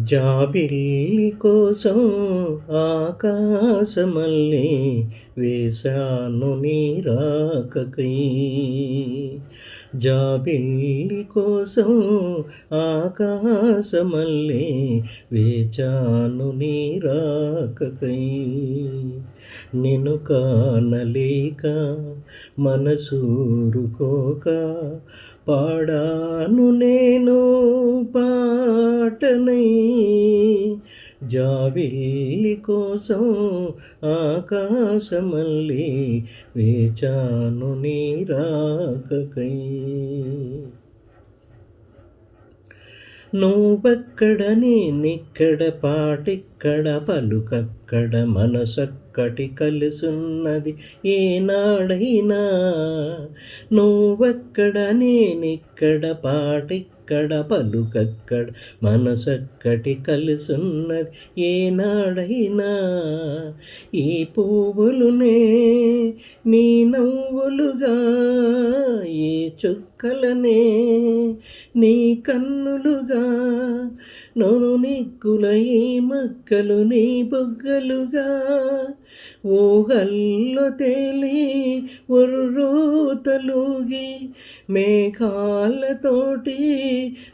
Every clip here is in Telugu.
జాబిల్లి కోసం ఆకాశమల్లె వేశాను నీ రాకకై. జాబిల్లి కోసం ఆకాశమల్లె వేచాను నీ రాకకై. నిన్ను కానలేక మనసూరుకోక పాడాను నేను పాటనై. జాబిల్లి కోసం ఆకాశమల్లె వేచాను నీ రాకకై. నువ్వెక్కడ నేనిక్కడ పాటిక్కడ పలుకక్కడ మనసక్కటి కలిసున్నది ఏనాడైనా. నువ్వెక్కడ నేనిక్కడ పాటిక్కడ పలుకక్కడ మనసక్కటి కలిసున్నది ఏనాడైనా. ఈ పువ్వులునే నీ నవ్వులుగా, ఈ చుక్కలనే నీ కన్నులుగా, నోను నిక్కుల ఈ మక్కలు నీ బుగ్గలుగా, ఊహల్లో తేలి ఉర్రూతలూగి మేఘాలతోటి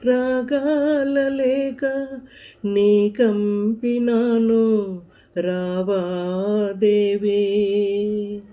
రాగాల లేక నీ కంపినాను రావా దేవి.